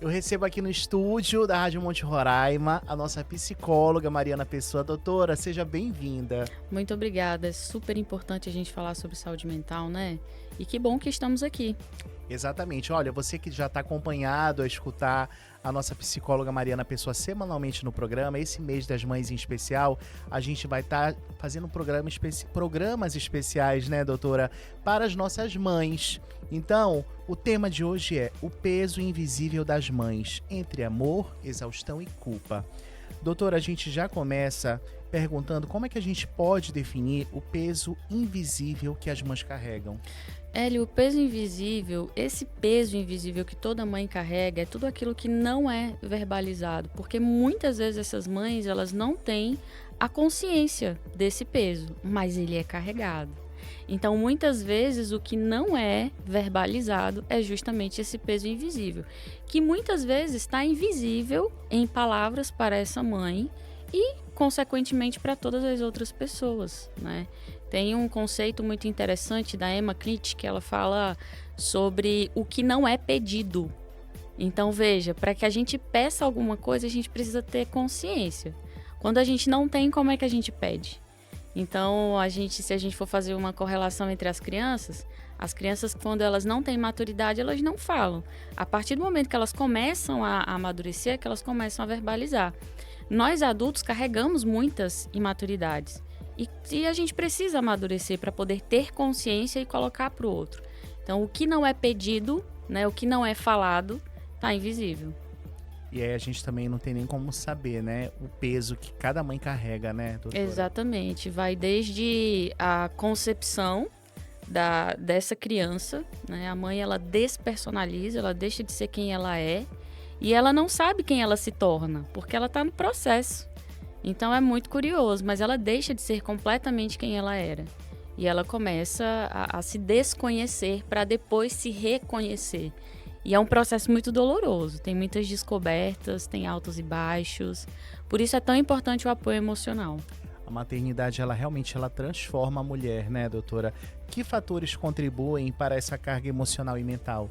Eu recebo aqui no estúdio da Rádio Monte Roraima a nossa psicóloga Mariana Pessoa. Doutora, seja bem-vinda. Muito obrigada. É super importante a gente falar sobre saúde mental, né? E que bom que estamos aqui. Exatamente. Olha, você que já está acompanhado a escutar a nossa psicóloga Mariana Pessoa semanalmente no programa, esse mês das mães em especial, a gente vai estar fazendo programas especiais, né, doutora, para as nossas mães. Então, o tema de hoje é o peso invisível das mães, entre amor, exaustão e culpa. Doutora, a gente já começa perguntando como é que a gente pode definir o peso invisível que as mães carregam. Hélio, o peso invisível, esse peso invisível que toda mãe carrega, é tudo aquilo que não é verbalizado, porque muitas vezes essas mães, elas não têm a consciência desse peso, mas ele é carregado. Então, muitas vezes, o que não é verbalizado é justamente esse peso invisível, que muitas vezes está invisível em palavras para essa mãe e, consequentemente, para todas as outras pessoas, né? Tem um conceito muito interessante da Emma Clit, que ela fala sobre o que não é pedido. Então, veja, para que a gente peça alguma coisa, a gente precisa ter consciência. Quando a gente não tem, como é que a gente pede? Então, se a gente for fazer uma correlação entre as crianças, quando elas não têm maturidade, elas não falam. A partir do momento que elas começam a amadurecer, é que elas começam a verbalizar. Nós, adultos, carregamos muitas imaturidades. E a gente precisa amadurecer para poder ter consciência e colocar para o outro. Então, o que não é pedido, né, o que não é falado, está invisível. E aí a gente também não tem nem como saber, né, o peso que cada mãe carrega, né, doutora? Exatamente. Vai desde a concepção dessa criança, né? A mãe, ela despersonaliza, ela deixa de ser quem ela é e ela não sabe quem ela se torna, porque ela está no processo. Então é muito curioso, mas ela deixa de ser completamente quem ela era. E ela começa a se desconhecer para depois se reconhecer. E é um processo muito doloroso, tem muitas descobertas, tem altos e baixos. Por isso é tão importante o apoio emocional. A maternidade, ela realmente transforma a mulher, né, doutora? Que fatores contribuem para essa carga emocional e mental?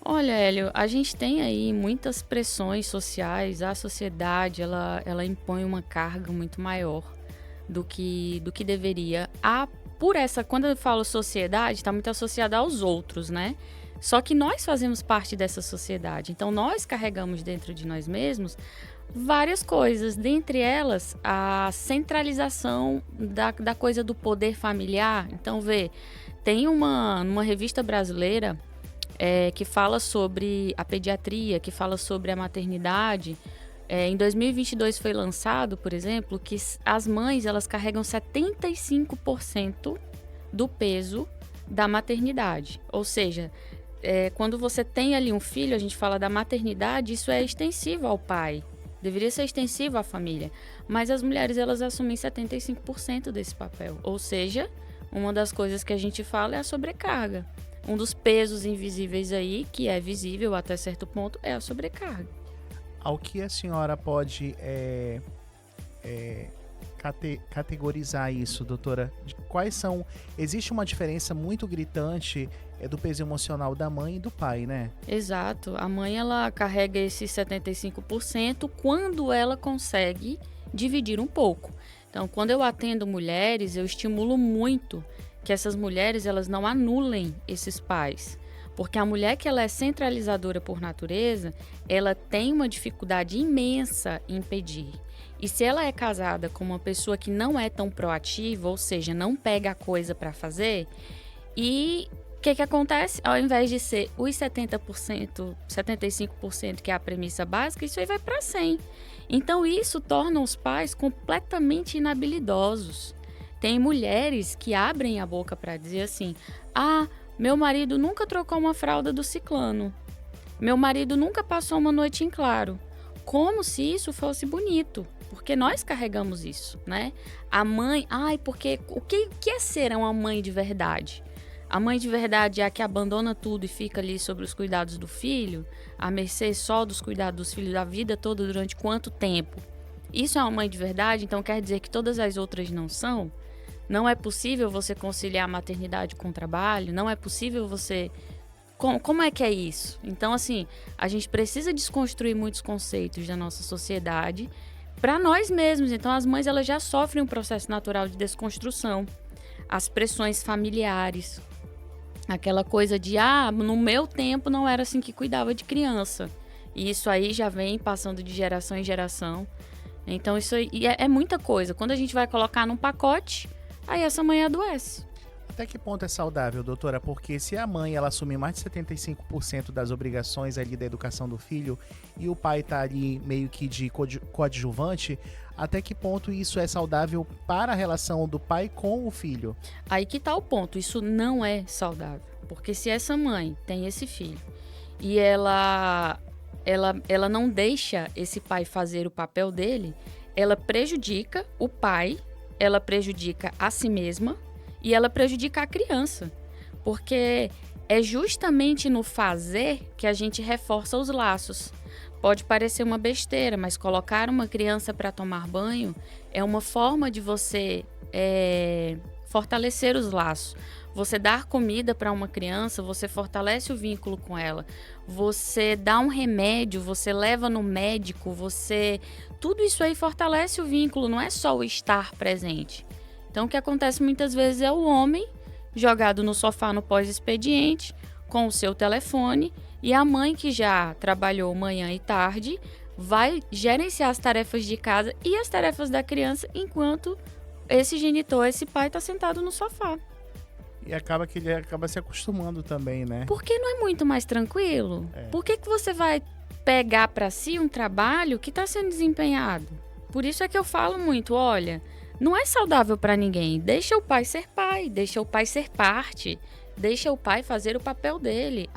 Olha, Hélio, a gente tem aí muitas pressões sociais, a sociedade, ela impõe uma carga muito maior do que deveria. Quando eu falo sociedade, está muito associada aos outros, né? Só que nós fazemos parte dessa sociedade, então nós carregamos dentro de nós mesmos várias coisas, dentre elas a centralização da coisa do poder familiar. Então, tem numa revista brasileira que fala sobre a pediatria, que fala sobre a maternidade. Em 2022 foi lançado, por exemplo, que as mães elas carregam 75% do peso da maternidade. Ou seja, quando você tem ali um filho, a gente fala da maternidade, isso é extensivo ao pai. Deveria ser extensivo à família. Mas as mulheres elas assumem 75% desse papel. Ou seja, uma das coisas que a gente fala é a sobrecarga. Um dos pesos invisíveis aí, que é visível até certo ponto, é a sobrecarga. Ao que a senhora pode categorizar isso, doutora? Existe uma diferença muito gritante do peso emocional da mãe e do pai, né? Exato. A mãe, ela carrega esses 75% quando ela consegue dividir um pouco. Então, quando eu atendo mulheres, eu estimulo muito que essas mulheres elas não anulem esses pais. Porque a mulher que ela é centralizadora por natureza, ela tem uma dificuldade imensa em pedir. E se ela é casada com uma pessoa que não é tão proativa, ou seja, não pega a coisa para fazer, e o que acontece? Ao invés de ser os 70%, 75%, que é a premissa básica, isso aí vai para 100%. Então isso torna os pais completamente inabilidosos. Tem mulheres que abrem a boca para dizer assim: meu marido nunca trocou uma fralda do ciclano. Meu marido nunca passou uma noite em claro. Como se isso fosse bonito. Porque nós carregamos isso, né? A mãe... porque o que é ser uma mãe de verdade? A mãe de verdade é a que abandona tudo e fica ali sobre os cuidados do filho? À mercê só dos cuidados dos filhos a vida toda durante quanto tempo? Isso é uma mãe de verdade? Então quer dizer que todas as outras não são? Não é possível você conciliar a maternidade com o trabalho? Não é possível você Como é que é isso? Então, assim, a gente precisa desconstruir muitos conceitos da nossa sociedade para nós mesmos. Então, as mães elas já sofrem um processo natural de desconstrução. As pressões familiares. Aquela coisa de, no meu tempo não era assim que cuidava de criança. E isso aí já vem passando de geração em geração. Então, isso aí é muita coisa. Quando a gente vai colocar num pacote, aí essa mãe adoece. Até que ponto é saudável, doutora? Porque se a mãe ela assumir mais de 75% das obrigações ali da educação do filho e o pai tá ali meio que de coadjuvante, até que ponto isso é saudável para a relação do pai com o filho? Aí que tá o ponto, isso não é saudável. Porque se essa mãe tem esse filho e ela não deixa esse pai fazer o papel dele, ela prejudica o pai, ela prejudica a si mesma e ela prejudica a criança. Porque é justamente no fazer que a gente reforça os laços. Pode parecer uma besteira, mas colocar uma criança para tomar banho é uma forma de você fortalecer os laços. Você dar comida para uma criança, você fortalece o vínculo com ela. Você dá um remédio, você leva no médico, tudo isso aí fortalece o vínculo, não é só o estar presente. Então, o que acontece muitas vezes é o homem jogado no sofá no pós-expediente, com o seu telefone, e a mãe que já trabalhou manhã e tarde vai gerenciar as tarefas de casa e as tarefas da criança enquanto esse genitor, esse pai, está sentado no sofá. E acaba que ele acaba se acostumando também, né? Porque não é muito mais tranquilo? Por que você vai pegar para si um trabalho que está sendo desempenhado? Por isso é que eu falo muito, olha, não é saudável para ninguém. Deixa o pai ser pai, deixa o pai ser parte, deixa o pai fazer o papel dele.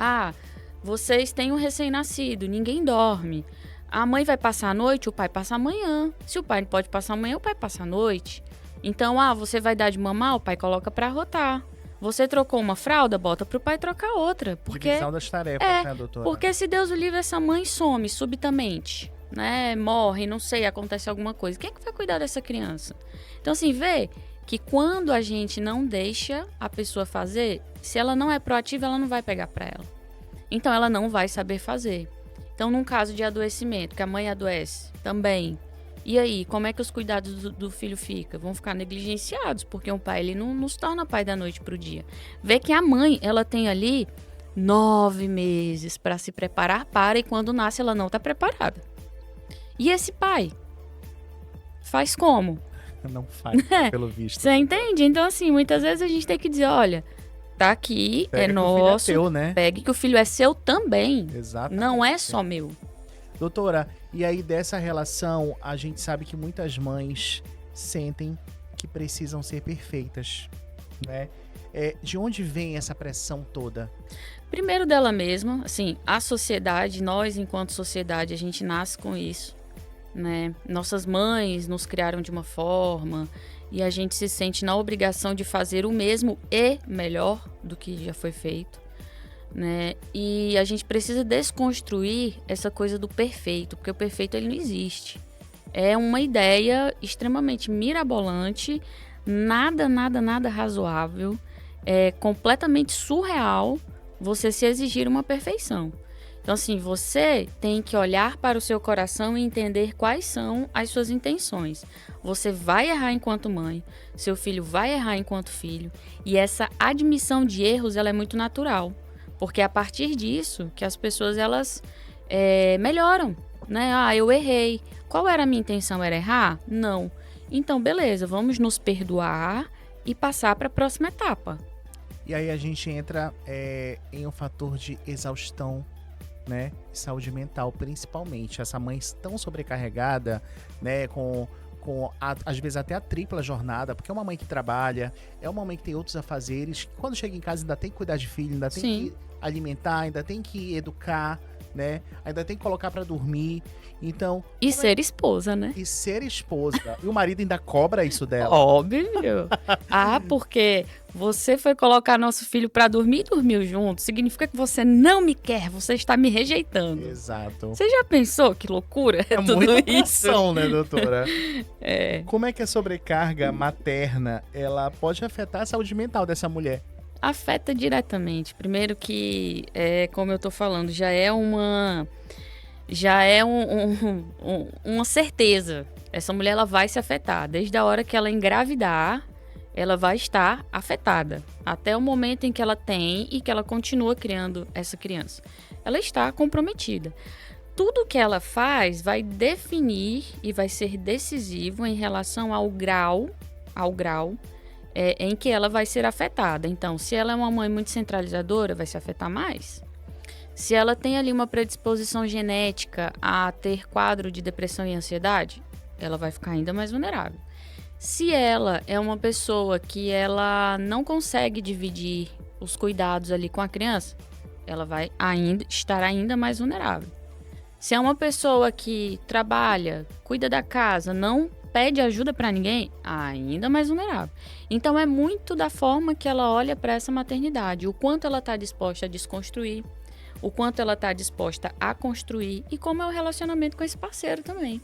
Vocês têm um recém-nascido, ninguém dorme. A mãe vai passar a noite, o pai passa a manhã. Se o pai não pode passar a manhã, o pai passa a noite. Então, você vai dar de mamar, o pai coloca para rotar. Você trocou uma fralda, bota pro pai trocar outra. Divisão das tarefas, né, doutora? Porque se Deus o livre, essa mãe some subitamente, né? Morre, não sei, acontece alguma coisa. Quem é que vai cuidar dessa criança? Então, assim, vê que quando a gente não deixa a pessoa fazer, se ela não é proativa, ela não vai pegar para ela. Então, ela não vai saber fazer. Então, num caso de adoecimento, que a mãe adoece também, e aí, como é que os cuidados do filho ficam? Vão ficar negligenciados, porque um pai ele não se torna pai da noite pro dia. Vê que a mãe, ela tem ali 9 meses para se preparar para, e quando nasce ela não está preparada. E esse pai faz como? Não faz, pelo visto. Você entende? Então, assim, muitas vezes a gente tem que dizer, olha, tá aqui, Pega é nosso, que o filho é teu, né? Pegue que o filho é seu também. Exatamente. Não é só meu. Doutora, e aí dessa relação, a gente sabe que muitas mães sentem que precisam ser perfeitas, né? De onde vem essa pressão toda? Primeiro dela mesma, assim, a sociedade, nós enquanto sociedade, a gente nasce com isso, né? Nossas mães nos criaram de uma forma e a gente se sente na obrigação de fazer o mesmo e melhor do que já foi feito, né? E a gente precisa desconstruir essa coisa do perfeito, porque o perfeito ele não existe. É uma ideia extremamente mirabolante, nada razoável, é completamente surreal você se exigir uma perfeição. Então, assim, você tem que olhar para o seu coração e entender quais são as suas intenções. Você vai errar enquanto mãe, seu filho vai errar enquanto filho, e essa admissão de erros ela é muito natural. Porque é a partir disso que as pessoas elas melhoram, né? Eu errei. Qual era a minha intenção? Era errar? Não. Então, beleza, vamos nos perdoar e passar para a próxima etapa. E aí a gente entra em um fator de exaustão, né? Saúde mental, principalmente. Essa mãe tão sobrecarregada, né? Com às vezes até a tripla jornada, porque é uma mãe que trabalha, é uma mãe que tem outros afazeres, que quando chega em casa ainda tem que cuidar de filho, ainda tem que alimentar, ainda tem que educar, né? Ainda tem que colocar pra dormir. Então... E ser esposa, né? E ser esposa. E o marido ainda cobra isso dela. Óbvio. Porque você foi colocar nosso filho pra dormir e dormiu junto, significa que você não me quer, você está me rejeitando. Exato. Você já pensou que loucura é tudo muita isso? Pressão, né, doutora? Como é que a sobrecarga materna, ela pode afetar a saúde mental dessa mulher? Afeta diretamente. Primeiro que, como eu tô falando, já é uma certeza. Essa mulher ela vai se afetar. Desde a hora que ela engravidar, ela vai estar afetada. Até o momento em que ela tem e que ela continua criando essa criança. Ela está comprometida. Tudo que ela faz vai definir e vai ser decisivo em relação ao grau em que ela vai ser afetada. Então, se ela é uma mãe muito centralizadora, vai se afetar mais. Se ela tem ali uma predisposição genética a ter quadro de depressão e ansiedade, ela vai ficar ainda mais vulnerável. Se ela é uma pessoa que ela não consegue dividir os cuidados ali com a criança, ela vai estar ainda mais vulnerável. Se é uma pessoa que trabalha, cuida da casa, não pede ajuda para ninguém, ainda mais vulnerável. Então é muito da forma que ela olha para essa maternidade, o quanto ela está disposta a desconstruir, o quanto ela está disposta a construir e como é o relacionamento com esse parceiro também.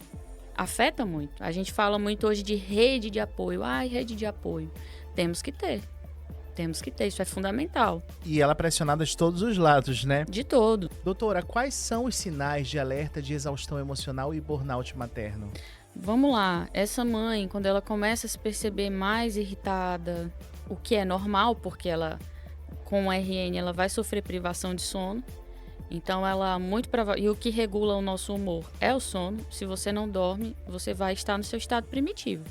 Afeta muito. A gente fala muito hoje de rede de apoio. Rede de apoio. Temos que ter, isso é fundamental. E ela pressionada de todos os lados, né? De todo. Doutora, quais são os sinais de alerta de exaustão emocional e burnout materno? Vamos lá, essa mãe, quando ela começa a se perceber mais irritada, o que é normal, porque ela, com o RN, ela vai sofrer privação de sono. Então, e o que regula o nosso humor é o sono. Se você não dorme, você vai estar no seu estado primitivo.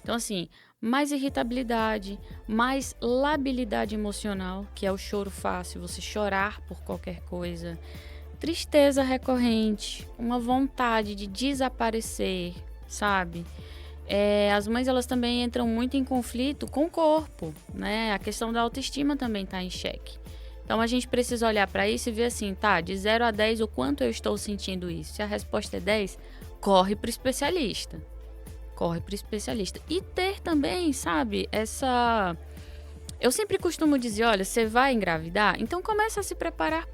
Então, assim, mais irritabilidade, mais labilidade emocional, que é o choro fácil, você chorar por qualquer coisa. Tristeza recorrente, uma vontade de desaparecer, sabe? As mães, elas também entram muito em conflito com o corpo, né? A questão da autoestima também está em xeque. Então, a gente precisa olhar para isso e ver assim, de 0 a 10, o quanto eu estou sentindo isso? Se a resposta é 10, corre para o especialista. E ter também, sabe, eu sempre costumo dizer, olha, você vai engravidar? Então, começa a se preparar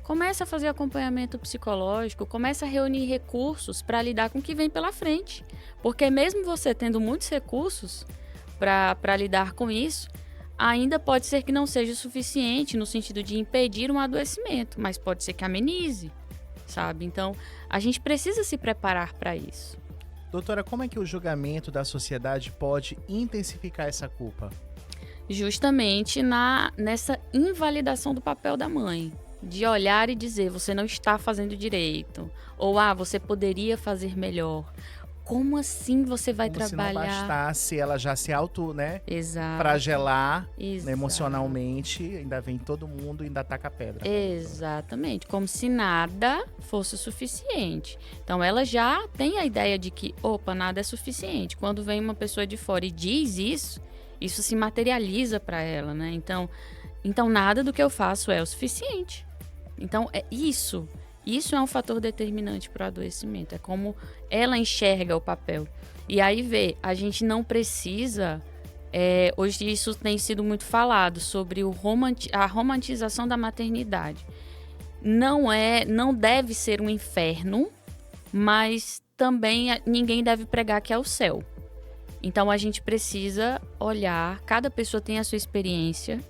Começa a fazer acompanhamento psicológico, começa a reunir recursos para lidar com o que vem pela frente. Porque mesmo você tendo muitos recursos para lidar com isso, ainda pode ser que não seja o suficiente no sentido de impedir um adoecimento, mas pode ser que amenize, sabe? Então, a gente precisa se preparar para isso. Doutora, como é que o julgamento da sociedade pode intensificar essa culpa? Justamente nessa invalidação do papel da mãe. De olhar e dizer, você não está fazendo direito. Ou, você poderia fazer melhor. Como assim você vai trabalhar? Se não bastasse ela já se Exato. Fragelar emocionalmente, ainda vem todo mundo e ainda taca a pedra. Exatamente, como se nada fosse o suficiente. Então ela já tem a ideia de que, nada é suficiente. Quando vem uma pessoa de fora e diz isso se materializa para ela, né? Então nada do que eu faço é o suficiente. Então isso é um fator determinante para o adoecimento. É como ela enxerga o papel. E aí a gente não precisa... hoje isso tem sido muito falado sobre a romantização da maternidade. Não deve ser um inferno, mas também ninguém deve pregar que é o céu. Então a gente precisa olhar, cada pessoa tem a sua experiência.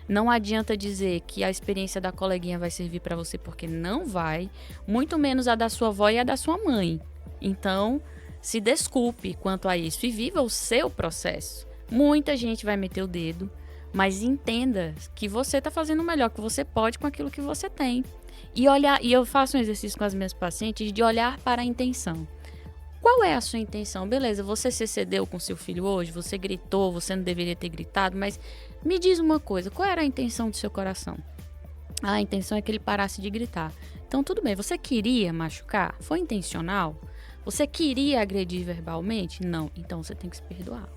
Não adianta dizer que a experiência da coleguinha vai servir para você, porque não vai, muito menos a da sua avó e a da sua mãe. Então, se desculpe quanto a isso e viva o seu processo. Muita gente vai meter o dedo, mas entenda que você está fazendo o melhor que você pode com aquilo que você tem. E eu faço um exercício com as minhas pacientes de olhar para a intenção. Qual é a sua intenção? Beleza, você se excedeu com seu filho hoje, você gritou, você não deveria ter gritado, mas me diz uma coisa, qual era a intenção do seu coração? A intenção é que ele parasse de gritar. Então tudo bem, você queria machucar? Foi intencional? Você queria agredir verbalmente? Não, então você tem que se perdoar.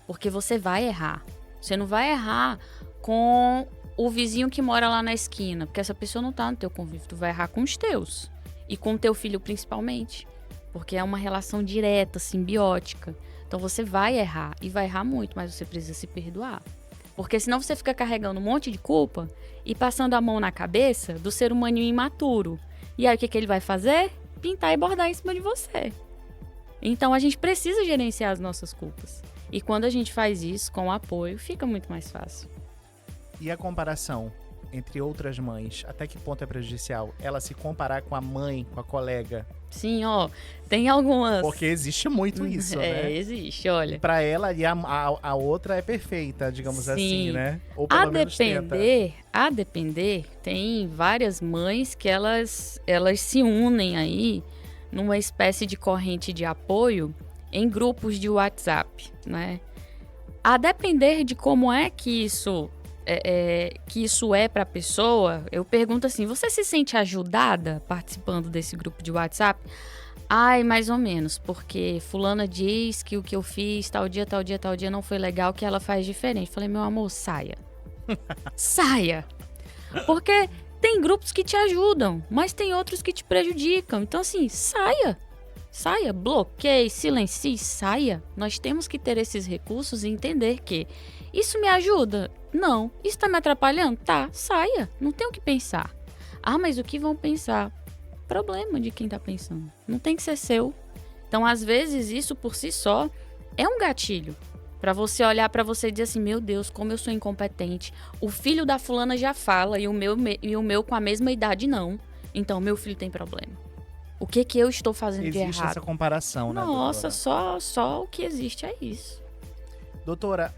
Porque você vai errar. Você não vai errar com o vizinho que mora lá na esquina, porque essa pessoa não está no teu convívio, tu vai errar com os teus. E com o teu filho principalmente. Porque é uma relação direta, simbiótica. Então você vai errar, e vai errar muito, mas você precisa se perdoar. Porque senão você fica carregando um monte de culpa e passando a mão na cabeça do ser humano imaturo. E aí o que ele vai fazer? Pintar e bordar em cima de você. Então a gente precisa gerenciar as nossas culpas. E quando a gente faz isso com o apoio, fica muito mais fácil. E a comparação entre outras mães, até que ponto é prejudicial? Ela se comparar com a mãe, com a colega? Sim, ó, tem algumas... Porque existe muito isso, né? Existe, olha. Pra ela, e a outra é perfeita, digamos Sim. assim, né? Ou pelo menos tenta. A depender, tem várias mães que elas se unem aí numa espécie de corrente de apoio em grupos de WhatsApp, né? A depender de como é que isso é para a pessoa, eu pergunto assim, você se sente ajudada participando desse grupo de WhatsApp? Ai, mais ou menos, porque fulana diz que o que eu fiz tal dia não foi legal, que ela faz diferente. Falei, meu amor, saia. Saia. Porque tem grupos que te ajudam, mas tem outros que te prejudicam. Então, assim, saia. Saia, bloqueie, silencie, saia. Nós temos que ter esses recursos e entender que isso me ajuda? Não. Isso está me atrapalhando? Tá, saia. Não tem o que pensar. Ah, mas o que vão pensar? Problema de quem está pensando. Não tem que ser seu. Então, às vezes, isso por si só é um gatilho. Para você olhar para você e dizer assim, meu Deus, como eu sou incompetente. O filho da fulana já fala e o meu com a mesma idade não. Então, meu filho tem problema. O que eu estou fazendo de errado? Existe essa comparação, né, Nossa, doutora? só o que existe é isso. Doutora,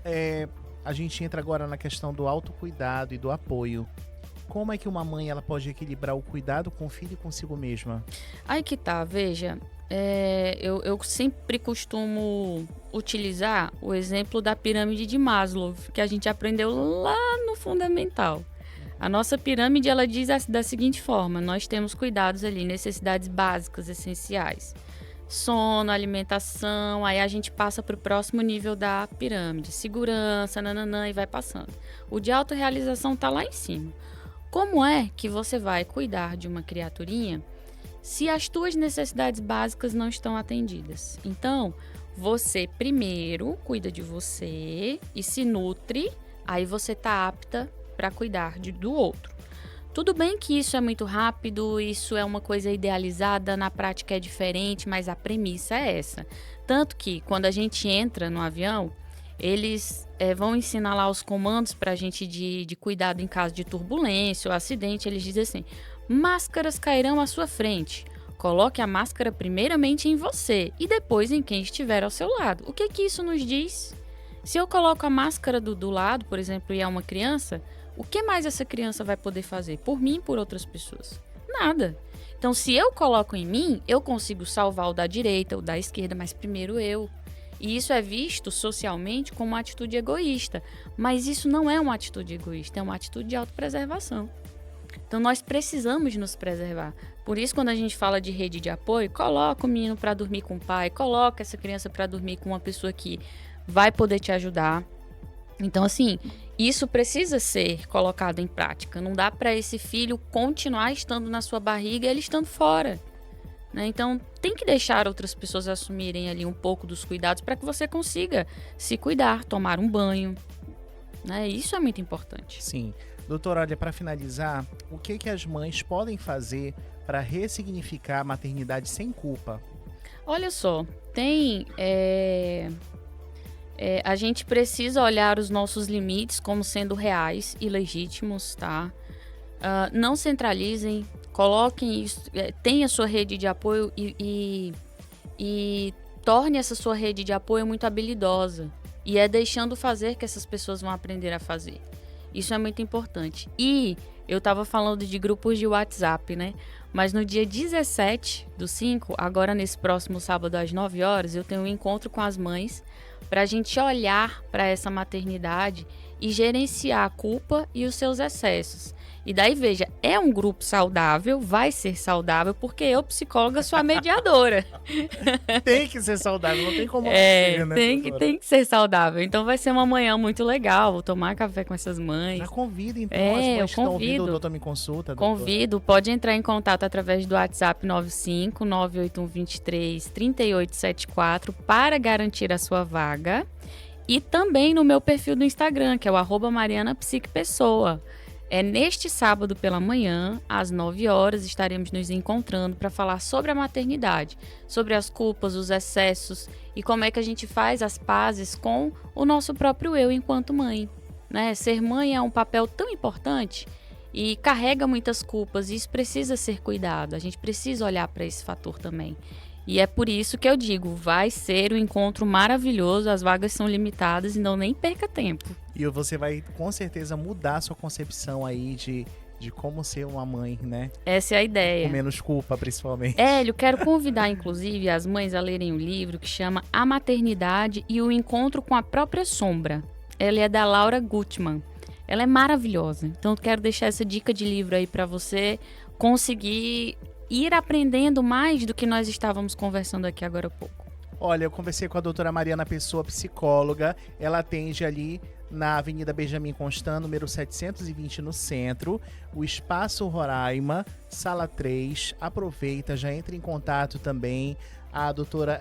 a gente entra agora na questão do autocuidado e do apoio. Como é que uma mãe ela pode equilibrar o cuidado com o filho e consigo mesma? Aí que tá, veja, eu sempre costumo utilizar o exemplo da pirâmide de Maslow, que a gente aprendeu lá no fundamental. A nossa pirâmide, ela diz da seguinte forma, nós temos cuidados ali, necessidades básicas, essenciais. Sono, alimentação, aí a gente passa para o próximo nível da pirâmide. Segurança, nananã, e vai passando. O de autorrealização está lá em cima. Como é que você vai cuidar de uma criaturinha se as tuas necessidades básicas não estão atendidas? Então, você primeiro cuida de você e se nutre, aí você está apta para cuidar do outro. Tudo bem que isso é muito rápido, isso é uma coisa idealizada, na prática é diferente, mas a premissa é essa. Tanto que quando a gente entra no avião, eles vão ensinar lá os comandos para a gente de cuidado em caso de turbulência ou acidente. Eles dizem assim, máscaras cairão à sua frente. Coloque a máscara primeiramente em você e depois em quem estiver ao seu lado. O que isso nos diz? Se eu coloco a máscara do lado, por exemplo, e é uma criança, o que mais essa criança vai poder fazer? Por mim e por outras pessoas? Nada. Então, se eu coloco em mim, eu consigo salvar o da direita, o da esquerda, mas primeiro eu. E isso é visto socialmente como uma atitude egoísta. Mas isso não é uma atitude egoísta, é uma atitude de autopreservação. Então, nós precisamos nos preservar. Por isso, quando a gente fala de rede de apoio, coloca o menino para dormir com o pai, coloca essa criança para dormir com uma pessoa que vai poder te ajudar. Então, assim, isso precisa ser colocado em prática. Não dá para esse filho continuar estando na sua barriga e ele estando fora, né? Então, tem que deixar outras pessoas assumirem ali um pouco dos cuidados para que você consiga se cuidar, tomar um banho, né? Isso é muito importante. Sim. Doutora, olha, para finalizar, o que as mães podem fazer para ressignificar a maternidade sem culpa? Olha só, a gente precisa olhar os nossos limites como sendo reais e legítimos, tá? Não centralizem, coloquem isso, tenha sua rede de apoio e torne essa sua rede de apoio muito habilidosa. E é deixando fazer que essas pessoas vão aprender a fazer. Isso é muito importante. E eu estava falando de grupos de WhatsApp, né? Mas no dia 17/5, agora nesse próximo sábado às 9 horas, eu tenho um encontro com as mães para a gente olhar para essa maternidade e gerenciar a culpa e os seus excessos. E daí, veja, é um grupo saudável, vai ser saudável, porque eu, psicóloga, sou a mediadora. Tem que ser saudável, não tem como ser, né? Tem que ser saudável. Então vai ser uma manhã muito legal, vou tomar café com essas mães. Já convida, então, as mães que estão ouvindo o Doutor Me Consulta. Convido, pode entrar em contato através do WhatsApp 95-98123-3874 para garantir a sua vaga. E também no meu perfil do Instagram, que é o @marianapsiquepessoa. Neste sábado pela manhã, às 9 horas, estaremos nos encontrando para falar sobre a maternidade, sobre as culpas, os excessos e como é que a gente faz as pazes com o nosso próprio eu enquanto mãe. né? Ser mãe é um papel tão importante e carrega muitas culpas, e isso precisa ser cuidado. A gente precisa olhar para esse fator também. E é por isso que eu digo, vai ser um encontro maravilhoso, as vagas são limitadas e não nem perca tempo. E você vai com certeza mudar a sua concepção aí de como ser uma mãe, né? Essa é a ideia. Com menos culpa, principalmente. Hélio, quero convidar, inclusive, as mães a lerem um livro que chama A Maternidade e o Encontro com a Própria Sombra. Ela é da Laura Gutman. Ela é maravilhosa. Então, quero deixar essa dica de livro aí para você conseguir ir aprendendo mais do que nós estávamos conversando aqui agora há pouco. Olha, eu conversei com a doutora Mariana Pessoa, psicóloga. Ela atende ali na Avenida Benjamin Constant, número 720, no centro. O Espaço Roraima, sala 3. Aproveita, já entra em contato também. A doutora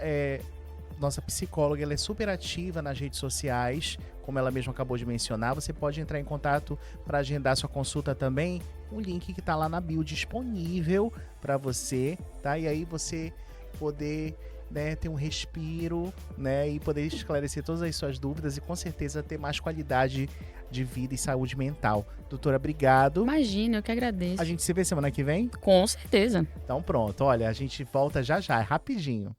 nossa psicóloga, ela é super ativa nas redes sociais, como ela mesma acabou de mencionar. Você pode entrar em contato para agendar sua consulta também. Um link que está lá na bio disponível para você, tá? E aí você poder, né, ter um respiro, né, e poder esclarecer todas as suas dúvidas e com certeza ter mais qualidade de vida e saúde mental. Doutora, obrigado. Imagina, eu que agradeço. A gente se vê semana que vem? Com certeza. Então pronto, olha, a gente volta já já, é rapidinho.